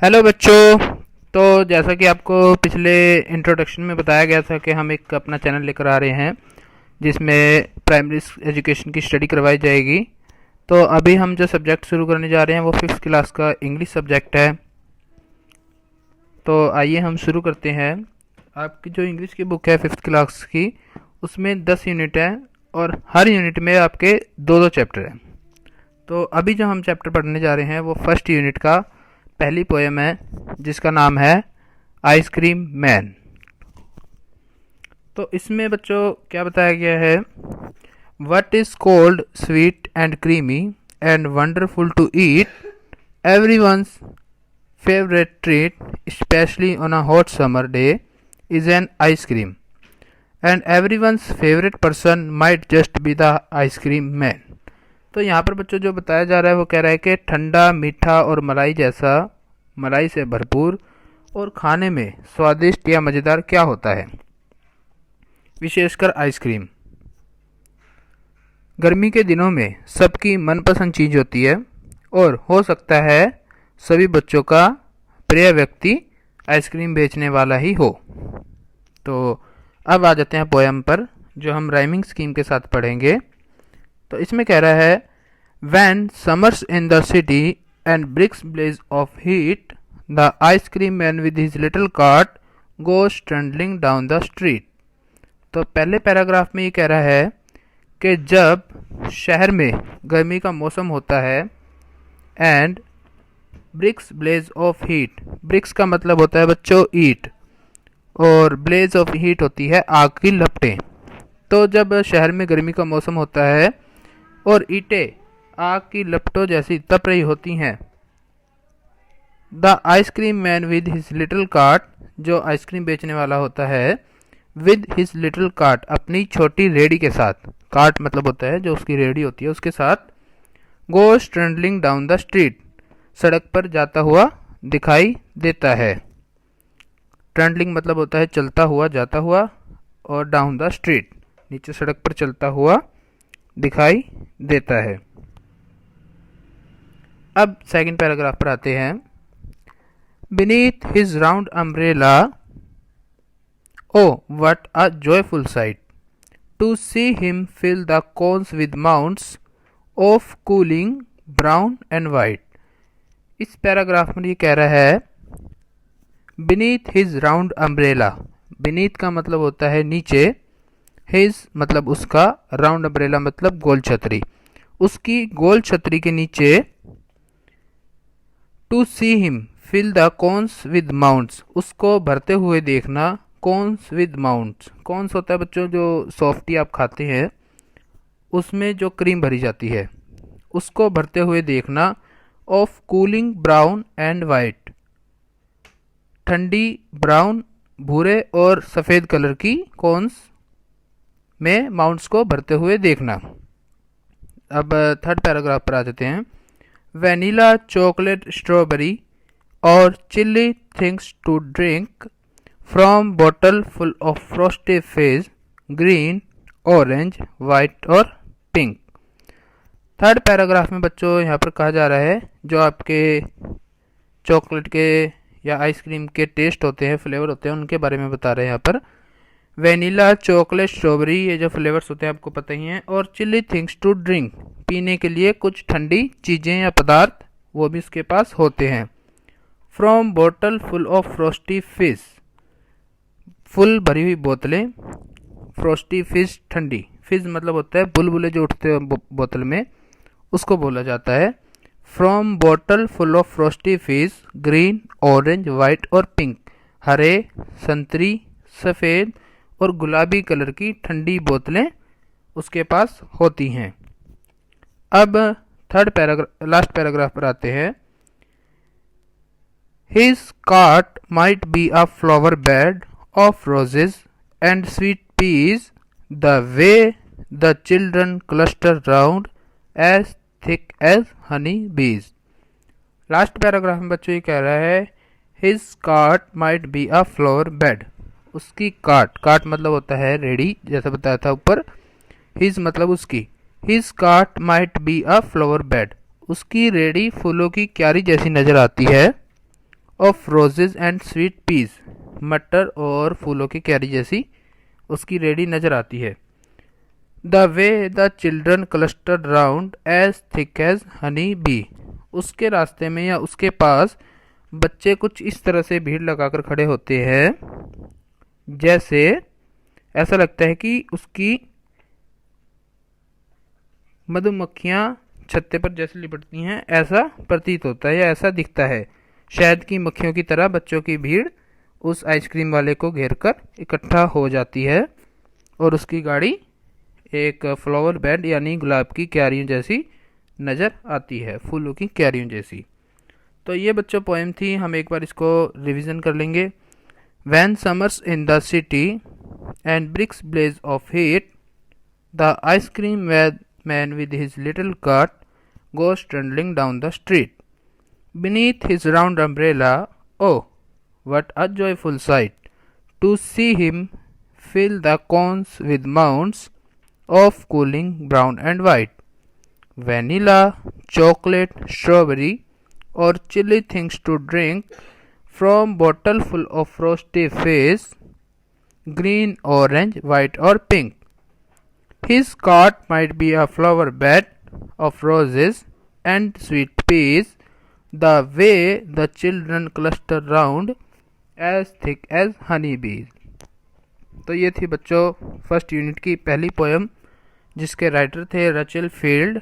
Hello बच्चों। तो जैसा कि आपको पिछले इंट्रोडक्शन में बताया गया था कि हम एक अपना चैनल लेकर आ रहे हैं जिसमें प्राइमरी एजुकेशन की स्टडी करवाई जाएगी। तो अभी हम जो सब्जेक्ट शुरू करने जा रहे हैं वो 5th क्लास का इंग्लिश सब्जेक्ट है। तो आइए हम शुरू करते हैं। आपकी जो इंग्लिश की बुक है 5th क्लास की, उसमें 10 यूनिट हैं और हर यूनिट में आपके दो दो चैप्टर हैं। तो अभी जो हम चैप्टर पढ़ने जा रहे हैं वो फर्स्ट यूनिट का पहली पोएम है जिसका नाम है आइसक्रीम मैन। तो इसमें बच्चों क्या बताया गया है, what is cold sweet and creamy and wonderful to eat, everyone's favourite treat especially on a hot summer day is an ice cream and everyone's favourite person might just be the ice cream man. तो यहाँ पर बच्चों जो बताया जा रहा है वो कह रहा है कि ठंडा मीठा और मलाई जैसा, मलाई से भरपूर और खाने में स्वादिष्ट या मज़ेदार क्या होता है, विशेषकर आइसक्रीम। गर्मी के दिनों में सबकी मनपसंद चीज़ होती है और हो सकता है सभी बच्चों का प्रिय व्यक्ति आइसक्रीम बेचने वाला ही हो। तो अब आ जाते हैं पोएम पर जो हम राइमिंग स्कीम के साथ पढ़ेंगे। तो इसमें कह रहा है, When summers in the city and bricks blaze of heat, the ice cream man with his little cart goes trundling down the street। तो पहले पैराग्राफ में ये कह रहा है कि जब शहर में गर्मी का मौसम होता है and bricks blaze of heat, bricks का मतलब होता है बच्चों ईट और ब्लेज ऑफ हीट होती है आग की लपटें। तो जब शहर में गर्मी का मौसम होता है और ईंटें आग की लपटों जैसी तप रही होती हैं, the ice cream man with his little cart, जो आइसक्रीम बेचने वाला होता है, विद हिज लिटिल कार्ट, अपनी छोटी रेडी के साथ, कार्ट मतलब होता है जो उसकी रेडी होती है उसके साथ, गोस ट्रेंडलिंग डाउन द स्ट्रीट, सड़क पर जाता हुआ दिखाई देता है। ट्रेंडलिंग मतलब होता है चलता हुआ, जाता हुआ, और डाउन द स्ट्रीट, नीचे सड़क पर चलता हुआ दिखाई देता है। अब सेकंड पैराग्राफ पर आते हैं। Beneath his round umbrella, oh what a joyful sight to see him fill the cones with mounds of cooling brown and white। इस पैराग्राफ में ये कह रहा है Beneath his round umbrella, beneath का मतलब होता है नीचे, his मतलब उसका, round umbrella मतलब गोल छतरी, उसकी गोल छतरी के नीचे, to see him fill the cones with mounds, उसको भरते हुए देखना, कॉन्स विद माउंट्स, कॉन्स होता है बच्चों जो सॉफ्टी आप खाते हैं उसमें जो क्रीम भरी जाती है, उसको भरते हुए देखना, of cooling brown and white, ठंडी ब्राउन भूरे और सफ़ेद कलर की कॉन्स में माउंट्स को भरते हुए देखना। अब थर्ड पैराग्राफ पर आ जाते हैं। वैनिला चॉकलेट स्ट्रॉबेरी और chilly things to drink from bottle full of frosty fizz, green orange white और पिंक। थर्ड पैराग्राफ में बच्चों यहाँ पर कहा जा रहा है जो आपके चॉकलेट के या आइसक्रीम के टेस्ट होते हैं, फ्लेवर होते हैं, उनके बारे में बता रहे हैं यहाँ पर। वैनिला चॉकलेट स्ट्रॉबेरी ये जो फ्लेवर्स होते हैं आपको पता ही हैं, और चिल्ली थिंग्स टू ड्रिंक, पीने के लिए कुछ ठंडी चीज़ें या पदार्थ वो भी उसके पास होते हैं। From bottle full of frosty fish, फुल भरी हुई बोतलें, फ्रोस्टी फिश ठंडी, फिश मतलब होता है बुलबुले जो उठते हैं बोतल में, उसको बोला जाता है। From bottle full of frosty fish, green orange white और पिंक, हरे संतरी सफ़ेद और गुलाबी कलर की ठंडी बोतलें उसके पास होती हैं। अब थर्ड पैराग्राफ, लास्ट पैराग्राफ पर आते हैं। His cart might be a flower bed of roses and sweet peas, the way the children cluster round as thick as honey bees। Last paragraph में बच्चों ये कह रहा है His cart might be a flower bed, उसकी cart, cart मतलब होता है रेडी जैसा बताया था ऊपर, हिज मतलब उसकी, his cart might be a flower bed, उसकी रेडी फूलों की क्यारी जैसी नजर आती है, of roses and sweet peas, मटर और फूलों की क्यारी जैसी उसकी रेडी नजर आती है। The way the children clustered round as thick as honey bee, उसके रास्ते में या उसके पास बच्चे कुछ इस तरह से भीड़ लगाकर खड़े होते हैं जैसे ऐसा लगता है कि उसकी मधुमक्खियां छत्ते पर जैसे लिपटती हैं, ऐसा प्रतीत होता है या ऐसा दिखता है। शहद की मक्खियों की तरह बच्चों की भीड़ उस आइसक्रीम वाले को घेरकर इकट्ठा हो जाती है और उसकी गाड़ी एक फ्लावर बेड यानी गुलाब की क्यारियों जैसी नज़र आती है, फूलों की क्यारियों जैसी। तो ये बच्चों पोएम थी, हम एक बार इसको रिवीजन कर लेंगे। When summers in the city and bricks blaze of heat, the ice cream man with his little cart goes trundling down the street. Beneath his round umbrella, oh, what a joyful sight to see him fill the cones with mounds of cooling brown and white, vanilla, chocolate, strawberry, or chilly things to drink from bottle full of frosty fizz, green, orange, white, or pink. His cart might be a flower bed of roses and sweet peas, the way the children cluster round as thick as honey bees. तो ये थी बच्चों first unit की पहली poem, जिसके writer थे Rachel field.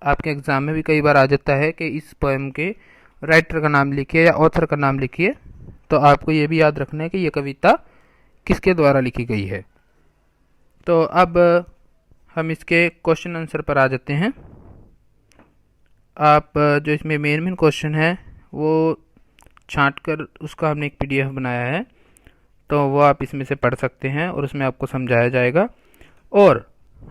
आपके exam में भी कई बार आ जाता है कि इस पोएम के राइटर का नाम लिखिए या ऑथर का नाम लिखिए, तो आपको ये भी याद रखना है कि ये कविता किसके द्वारा लिखी गई है। तो अब हम इसके क्वेश्चन आंसर पर आ जाते हैं। आप जो इसमें मेन क्वेश्चन है वो छांट कर उसका हमने एक पीडीएफ बनाया है, तो वो आप इसमें से पढ़ सकते हैं और उसमें आपको समझाया जाएगा। और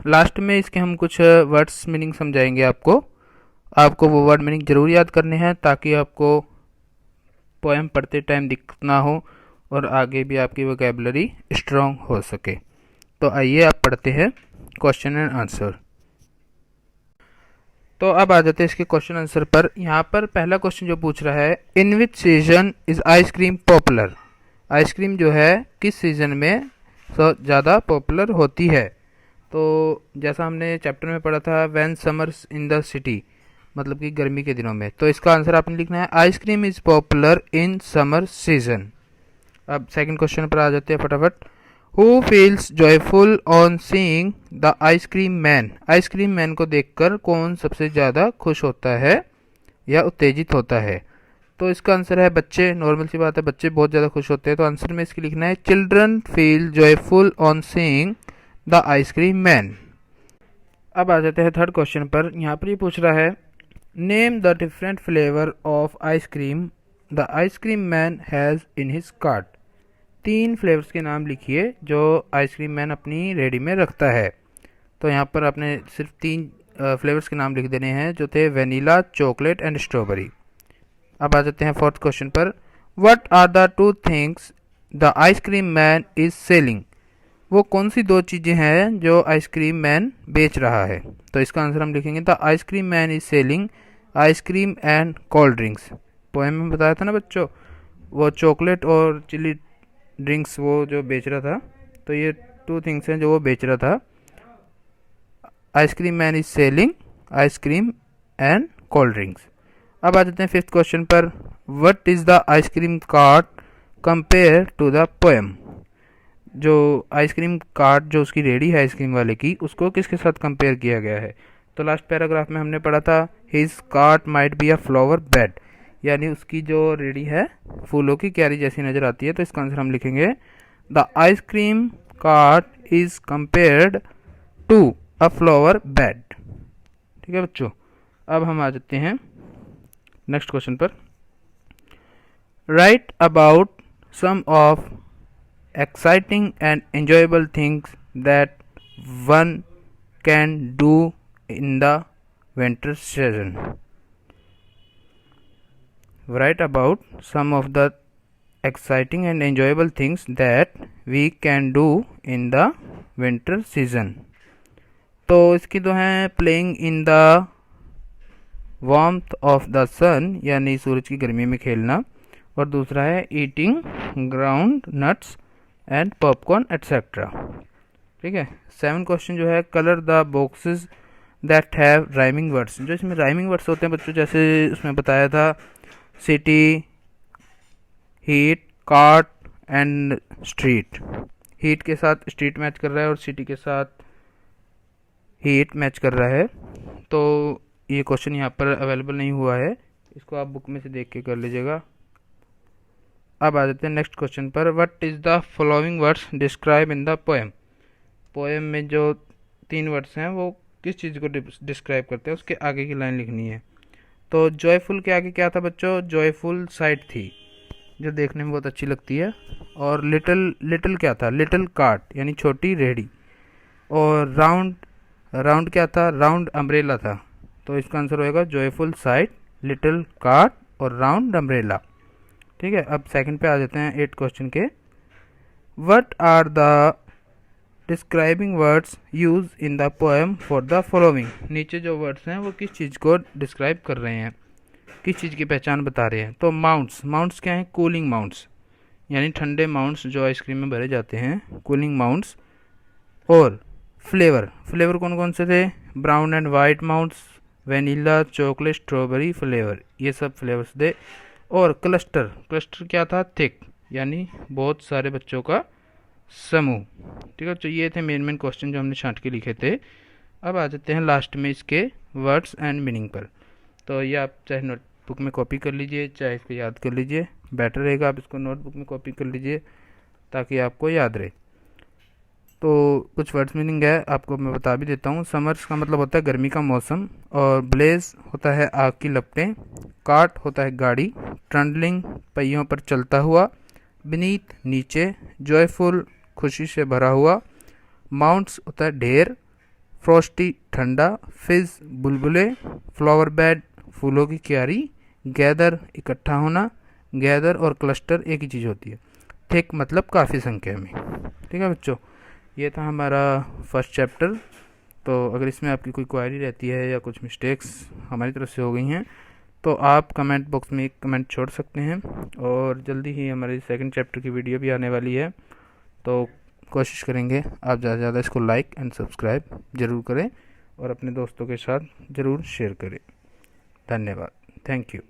लास्ट में इसके हम कुछ वर्ड्स मीनिंग समझाएंगे आपको वो वर्ड मीनिंग ज़रूर याद करने हैं ताकि आपको पोएम पढ़ते टाइम दिक्कत ना हो और आगे भी आपकी वोकैबुलरी स्ट्रॉन्ग हो सके। तो आइए आप पढ़ते हैं क्वेश्चन एंड आंसर। तो अब आ जाते हैं इसके क्वेश्चन आंसर पर। यहाँ पर पहला क्वेश्चन जो पूछ रहा है, in which season is ice cream popular, ice cream जो है किस सीजन में ज़्यादा पॉपुलर होती है। तो जैसा हमने चैप्टर में पढ़ा था, when summers in the city, मतलब कि गर्मी के दिनों में। तो इसका आंसर आपने लिखना है ice cream is popular in summer season. अब सेकंड क्वेश्चन पर आ जाते हैं फटाफट। Who feels joyful on seeing the ice cream man? Ice cream man को देखकर कौन सबसे ज़्यादा खुश होता है या उत्तेजित होता है। तो इसका आंसर है बच्चे। नॉर्मल सी बात है, बच्चे बहुत ज़्यादा खुश होते हैं, तो आंसर में इसकी लिखना है children feel joyful on seeing the ice cream man. अब आ जाते हैं थर्ड क्वेश्चन पर। यहाँ पर ये पूछ रहा है, name the different flavour of ice cream the ice cream man has in his cart. 3 flavours के नाम लिखिए जो आइसक्रीम मैन अपनी रेडी में रखता है। तो यहाँ पर आपने सिर्फ 3 फ्लेवर्स के नाम लिख देने हैं जो थे वेनिला, चॉकलेट एंड स्ट्रॉबेरी। अब आ जाते हैं फोर्थ क्वेश्चन पर। What are the 2 things the ice cream man is selling. वो कौन सी 2 चीज़ें हैं जो आइसक्रीम मैन बेच रहा है। तो इसका आंसर हम लिखेंगे the ice cream man is selling ice cream and cold drinks. Poem में बताया था ना बच्चों, वो चॉकलेट और चिली ड्रिंक्स वो जो बेच रहा था। तो ये 2 थिंग्स हैं जो वो बेच रहा था। Ice cream man is selling ice cream and cold drinks. अब आ जाते हैं फिफ्थ क्वेश्चन पर। What is the ice cream cart compare to the poem. जो आइसक्रीम कार्ट जो उसकी रेडी है आइसक्रीम वाले की, उसको किसके साथ कंपेयर किया गया है। तो लास्ट पैराग्राफ में हमने पढ़ा था his cart might be a flower bed, यानी उसकी जो रेडी है फूलों की क्यारी जैसी नज़र आती है। तो इसका आंसर हम लिखेंगे the ice cream cart is compared to a flower bed. ठीक है बच्चों, अब हम आ जाते हैं नेक्स्ट क्वेश्चन पर। Right about some of exciting and enjoyable things that one can do in the winter season. Write about some of the exciting and enjoyable things that we can do in the winter season. तो इसकी तो हैं playing in the warmth of the sun, यानी सूरज की गर्मी में खेलना, और दूसरा है eating ground nuts and popcorn etcetera. ठीक है। 7 क्वेश्चन जो है, colour the boxes that have rhyming words. जो इसमें राइमिंग वर्ड्स होते हैं बच्चों, जैसे उसमें बताया था city, heat, cart and street. Heat के साथ स्ट्रीट मैच कर रहा है और सिटी के साथ हीट मैच कर रहा है। तो ये क्वेश्चन यहाँ पर अवेलेबल नहीं हुआ है, इसको आप बुक में से देख के कर लीजिएगा। अब आ जाते हैं नेक्स्ट क्वेश्चन पर। What is the following words describe in the poem. Poem में जो 3 वर्ड्स हैं वो किस चीज़ को डिस्क्राइब करते हैं, उसके आगे की लाइन लिखनी है। तो जॉयफुल के आगे क्या था बच्चों, जॉयफुल साइट थी जो देखने में बहुत अच्छी लगती है। और लिटिल, लिटिल क्या था, लिटिल कार्ट यानी छोटी रेहड़ी। और राउंड, राउंड क्या था, राउंड अम्ब्रेला था। तो इसका आंसर होएगा जॉयफुल साइट, लिटिल कार्ट और राउंड अम्ब्रेला। ठीक है। अब सेकंड पे आ जाते हैं 8 क्वेश्चन के। What are the describing words use in the poem for the following. नीचे जो वर्ड्स हैं वो किस चीज़ को डिस्क्राइब कर रहे हैं, किस चीज़ की पहचान बता रहे हैं। तो माउंट्स, माउंट्स क्या हैं, कूलिंग माउंट्स यानी ठंडे माउंट्स जो आइसक्रीम में भरे जाते हैं, कूलिंग माउंट्स। और फ्लेवर, फ्लेवर कौन कौन से थे, brown and white mounds, vanilla, chocolate, strawberry flavour, ये सब फ्लेवर्स थे। और क्लस्टर, क्लस्टर क्या था, थिक यानी बहुत सारे बच्चों का समूह। ठीक है। तो ये थे मेन क्वेश्चन जो हमने छांट के लिखे थे। अब आ जाते हैं लास्ट में इसके वर्ड्स एंड मीनिंग पर। तो ये आप चाहे नोटबुक में कॉपी कर लीजिए, चाहे इसको याद कर लीजिए, बेटर रहेगा आप इसको नोटबुक में कॉपी कर लीजिए ताकि आपको याद रहे। तो कुछ वर्ड्स मीनिंग है आपको मैं बता भी देता हूँ। समर्स का मतलब होता है गर्मी का मौसम, और ब्लेज होता है आग की लपटें, कार्ट होता है गाड़ी, ट्रंडलिंग पहियों पर चलता हुआ, बीनीथ नीचे, जॉयफुल खुशी से भरा हुआ, माउंट्स होता है ढेर, फ्रॉस्टी ठंडा, फिज बुलबुले, फ्लावर बेड फूलों की क्यारी, गैदर इकट्ठा होना, गैदर और क्लस्टर एक ही चीज़ होती है, थिक मतलब काफ़ी संख्या में। ठीक है बच्चों, ये था हमारा फर्स्ट चैप्टर। तो अगर इसमें आपकी कोई क्वेरी रहती है या कुछ मिस्टेक्स हमारी तरफ से हो गई हैं तो आप कमेंट बॉक्स में एक कमेंट छोड़ सकते हैं। और जल्दी ही हमारी सेकंड चैप्टर की वीडियो भी आने वाली है, तो कोशिश करेंगे आप ज़्यादा से ज़्यादा इसको लाइक एंड सब्सक्राइब ज़रूर करें और अपने दोस्तों के साथ ज़रूर शेयर करें। धन्यवाद, थैंक यू।